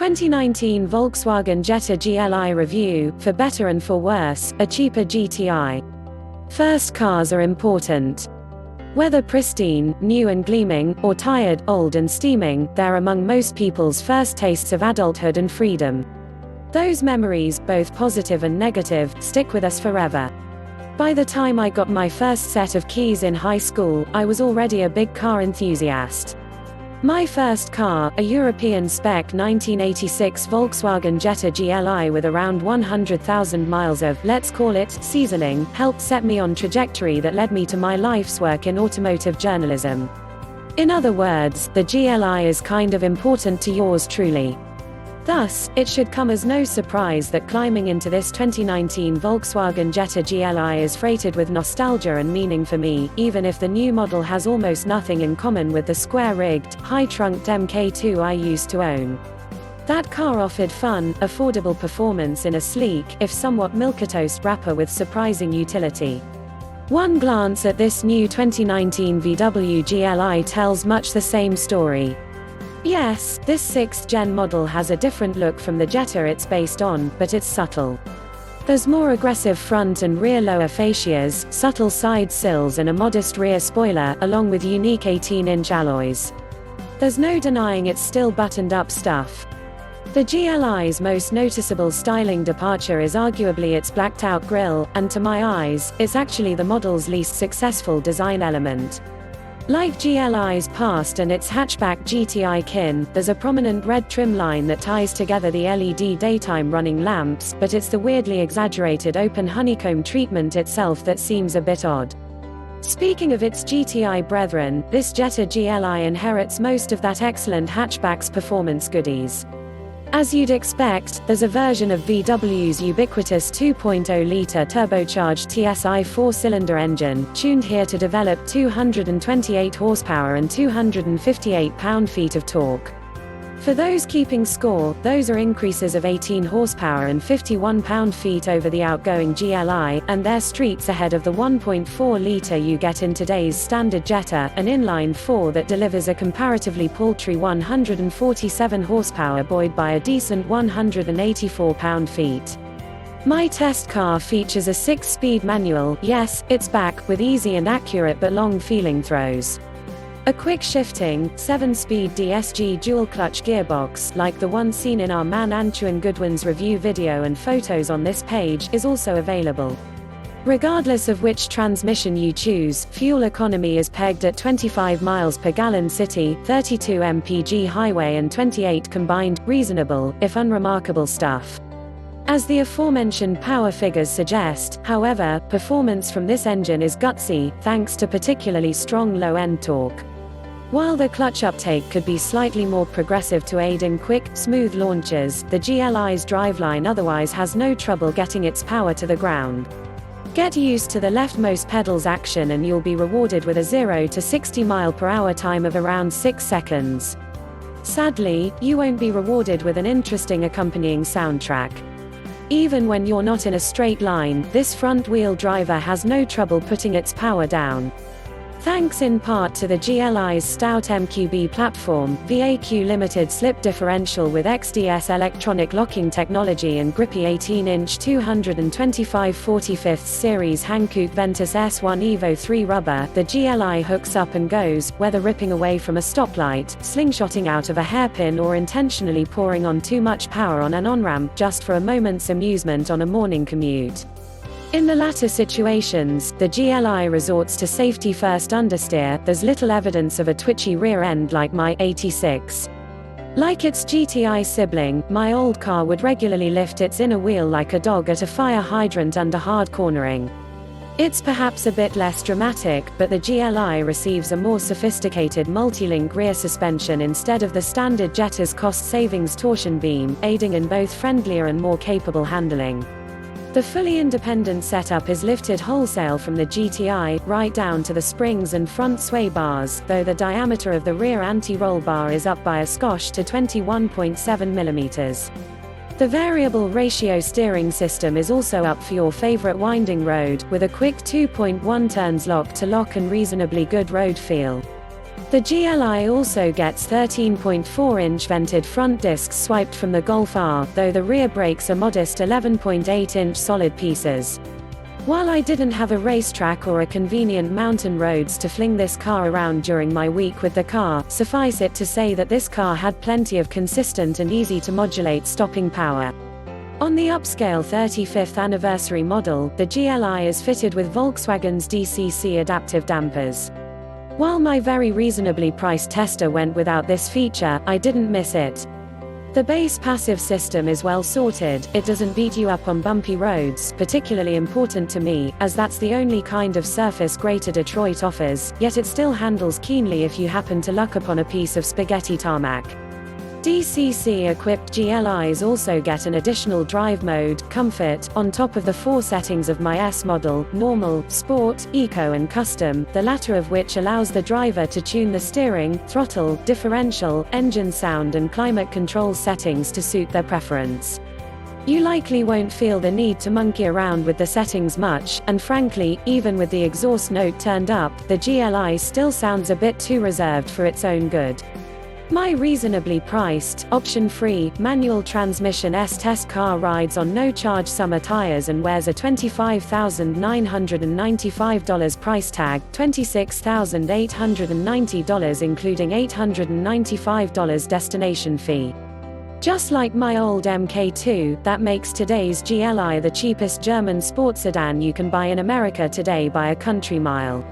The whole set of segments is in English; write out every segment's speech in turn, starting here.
2019 Volkswagen Jetta GLI review, for better and for worse, a cheaper GTI. First cars are important. Whether pristine, new and gleaming, or tired, old and steaming, they're among most people's first tastes of adulthood and freedom. Those memories, both positive and negative, stick with us forever. By the time I got my first set of keys in high school, I was already a big car enthusiast. My first car, a European spec 1986 Volkswagen Jetta GLI with around 100,000 miles of, let's call it, seasoning, helped set me on trajectory that led me to my life's work in automotive journalism. In other words, the GLI is kind of important to yours truly. Thus, it should come as no surprise that climbing into this 2019 Volkswagen Jetta GLI is freighted with nostalgia and meaning for me, even if the new model has almost nothing in common with the square-rigged, high-trunked MK2 I used to own. That car offered fun, affordable performance in a sleek, if somewhat milquetoast wrapper with surprising utility. One glance at this new 2019 VW GLI tells much the same story. Yes, this 6th-gen model has a different look from the Jetta it's based on, but it's subtle. There's more aggressive front and rear lower fascias, subtle side sills and a modest rear spoiler, along with unique 18-inch alloys. There's no denying it's still buttoned-up stuff. The GLI's most noticeable styling departure is arguably its blacked-out grille, and to my eyes, it's actually the model's least successful design element. Like GLI's past and its hatchback GTI kin, there's a prominent red trim line that ties together the LED daytime running lamps, but it's the weirdly exaggerated open honeycomb treatment itself that seems a bit odd. Speaking of its GTI brethren, this Jetta GLI inherits most of that excellent hatchback's performance goodies. As you'd expect, there's a version of VW's ubiquitous 2.0-litre turbocharged TSI 4-cylinder engine, tuned here to develop 228 horsepower and 258 pound-feet of torque. For those keeping score, those are increases of 18 horsepower and 51 pound-feet over the outgoing GLI, and they're streets ahead of the 1.4-litre you get in today's standard Jetta, an inline-4 that delivers a comparatively paltry 147 horsepower buoyed by a decent 184 pound-feet. My test car features a 6-speed manual, yes, it's back, with easy and accurate but long feeling throws. A quick shifting, 7-speed DSG dual-clutch gearbox, like the one seen in our man Antoine Goodwin's review video and photos on this page, is also available. Regardless of which transmission you choose, fuel economy is pegged at 25 miles per gallon city, 32 mpg highway and 28 combined, reasonable, if unremarkable stuff. As the aforementioned power figures suggest, however, performance from this engine is gutsy, thanks to particularly strong low-end torque. While the clutch uptake could be slightly more progressive to aid in quick, smooth launches, the GLI's driveline otherwise has no trouble getting its power to the ground. Get used to the leftmost pedal's action and you'll be rewarded with a 0 to 60 mph time of around 6 seconds. Sadly, you won't be rewarded with an interesting accompanying soundtrack. Even when you're not in a straight line, this front-wheel driver has no trouble putting its power down. Thanks in part to the GLI's stout MQB platform, VAQ limited slip differential with XDS electronic locking technology and grippy 18-inch 225/45 series Hankook Ventus S1 Evo 3 rubber, the GLI hooks up and goes, whether ripping away from a stoplight, slingshotting out of a hairpin or intentionally pouring on too much power on an on-ramp just for a moment's amusement on a morning commute. In the latter situations, the GLI resorts to safety-first understeer. There's little evidence of a twitchy rear end like my 86. Like its GTI sibling, my old car would regularly lift its inner wheel like a dog at a fire hydrant under hard cornering. It's perhaps a bit less dramatic, but the GLI receives a more sophisticated multi-link rear suspension instead of the standard Jetta's cost-savings torsion beam, aiding in both friendlier and more capable handling. The fully independent setup is lifted wholesale from the GTI, right down to the springs and front sway bars, though the diameter of the rear anti-roll bar is up by a skosh to 21.7 mm. The variable ratio steering system is also up for your favorite winding road, with a quick 2.1 turns lock to lock and reasonably good road feel. The GLI also gets 13.4-inch vented front discs swiped from the Golf R, though the rear brakes are modest 11.8-inch solid pieces. While I didn't have a racetrack or a convenient mountain roads to fling this car around during my week with the car, suffice it to say that this car had plenty of consistent and easy to modulate stopping power. On the upscale 35th anniversary model, the GLI is fitted with Volkswagen's DCC adaptive dampers. While my very reasonably priced tester went without this feature, I didn't miss it. The base passive system is well sorted, it doesn't beat you up on bumpy roads, particularly important to me, as that's the only kind of surface Greater Detroit offers, yet it still handles keenly if you happen to luck upon a piece of spaghetti tarmac. DCC-equipped GLIs also get an additional drive mode, Comfort, on top of the 4 settings of my S model, Normal, Sport, Eco and Custom, the latter of which allows the driver to tune the steering, throttle, differential, engine sound and climate control settings to suit their preference. You likely won't feel the need to monkey around with the settings much, and frankly, even with the exhaust note turned up, the GLI still sounds a bit too reserved for its own good. My reasonably priced, option-free, manual transmission S-Test car rides on no-charge summer tires and wears a $25,995 price tag, $26,890 including $895 destination fee. Just like my old MK2, that makes today's GLI the cheapest German sports sedan you can buy in America today by a country mile.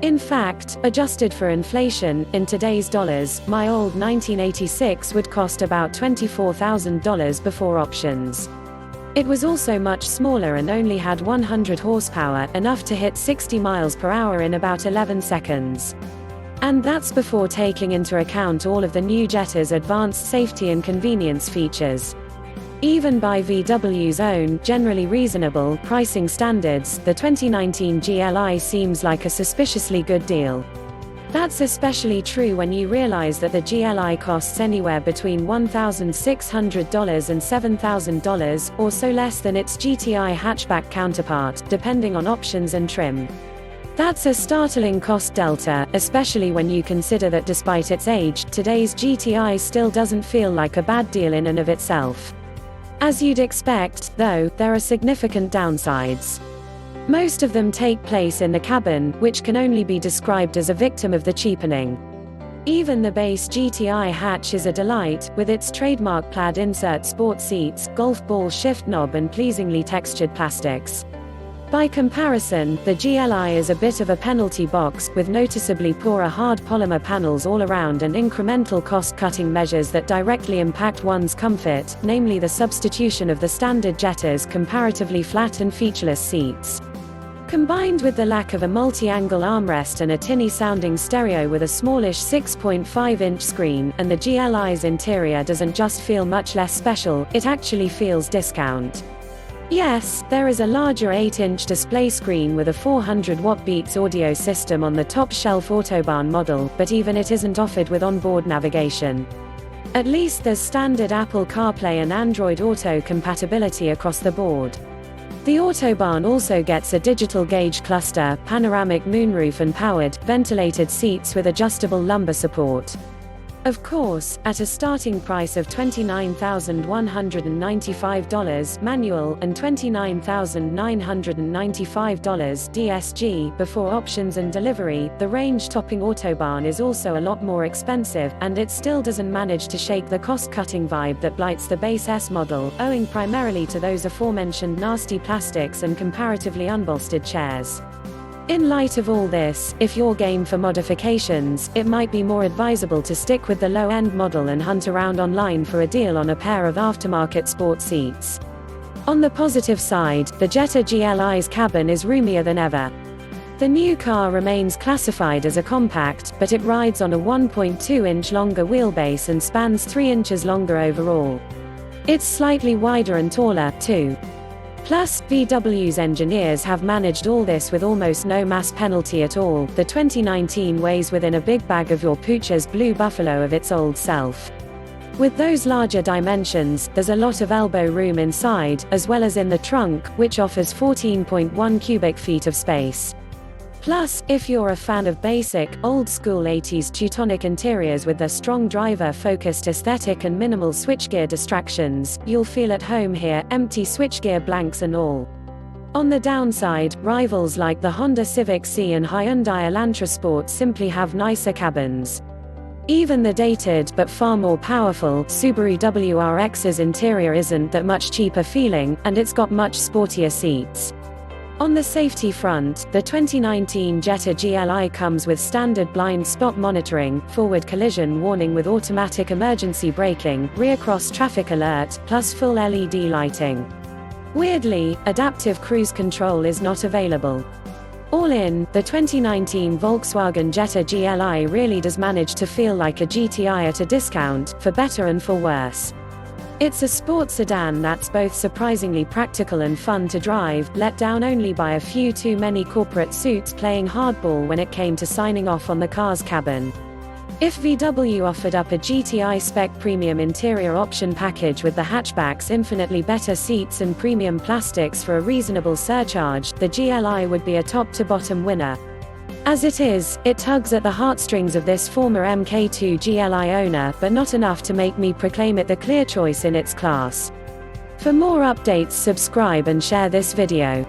In fact, adjusted for inflation, in today's dollars, my old 1986 would cost about $24,000 before options. It was also much smaller and only had 100 horsepower, enough to hit 60 miles per hour in about 11 seconds. And that's before taking into account all of the new Jetta's advanced safety and convenience features. Even by VW's own, generally reasonable, pricing standards, the 2019 GLI seems like a suspiciously good deal. That's especially true when you realize that the GLI costs anywhere between $1,600 and $7,000, or so less than its GTI hatchback counterpart, depending on options and trim. That's a startling cost delta, especially when you consider that despite its age, today's GTI still doesn't feel like a bad deal in and of itself. As you'd expect, though, there are significant downsides. Most of them take place in the cabin, which can only be described as a victim of the cheapening. Even the base GTI hatch is a delight, with its trademark plaid insert sport seats, golf ball shift knob and pleasingly textured plastics. By comparison, the GLI is a bit of a penalty box, with noticeably poorer hard polymer panels all around and incremental cost-cutting measures that directly impact one's comfort, namely the substitution of the standard Jetta's comparatively flat and featureless seats. Combined with the lack of a multi-angle armrest and a tinny-sounding stereo with a smallish 6.5-inch screen, and the GLI's interior doesn't just feel much less special, it actually feels discount. Yes, there is a larger 8-inch display screen with a 400-watt Beats audio system on the top-shelf Autobahn model, but even it isn't offered with onboard navigation. At least there's standard Apple CarPlay and Android Auto compatibility across the board. The Autobahn also gets a digital gauge cluster, panoramic moonroof and powered, ventilated seats with adjustable lumbar support. Of course, at a starting price of $29,195 manual and $29,995 DSG before options and delivery, the range-topping Autobahn is also a lot more expensive, and it still doesn't manage to shake the cost-cutting vibe that blights the base S model, owing primarily to those aforementioned nasty plastics and comparatively unbolstered chairs. In light of all this, if you're game for modifications, it might be more advisable to stick with the low-end model and hunt around online for a deal on a pair of aftermarket sport seats. On the positive side, the Jetta GLI's cabin is roomier than ever. The new car remains classified as a compact, but it rides on a 1.2-inch longer wheelbase and spans 3 inches longer overall. It's slightly wider and taller, too. Plus, VW's engineers have managed all this with almost no mass penalty at all. The 2019 weighs within a big bag of your Pucha's Blue Buffalo of its old self. With those larger dimensions, there's a lot of elbow room inside, as well as in the trunk, which offers 14.1 cubic feet of space. Plus, if you're a fan of basic, old-school 80s Teutonic interiors with their strong driver-focused aesthetic and minimal switchgear distractions, you'll feel at home here, empty switchgear blanks and all. On the downside, rivals like the Honda Civic C and Hyundai Elantra Sport simply have nicer cabins. Even the dated but far more powerful Subaru WRX's interior isn't that much cheaper feeling, and it's got much sportier seats. On the safety front, the 2019 Jetta GLI comes with standard blind spot monitoring, forward collision warning with automatic emergency braking, rear cross traffic alert, plus full LED lighting. Weirdly, adaptive cruise control is not available. All in, the 2019 Volkswagen Jetta GLI really does manage to feel like a GTI at a discount, for better and for worse. It's a sports sedan that's both surprisingly practical and fun to drive, let down only by a few too many corporate suits playing hardball when it came to signing off on the car's cabin. If VW offered up a GTI spec premium interior option package with the hatchback's infinitely better seats and premium plastics for a reasonable surcharge, the GLI would be a top-to-bottom winner. As it is, it tugs at the heartstrings of this former Mk2 GLI owner, but not enough to make me proclaim it the clear choice in its class. For more updates, subscribe and share this video.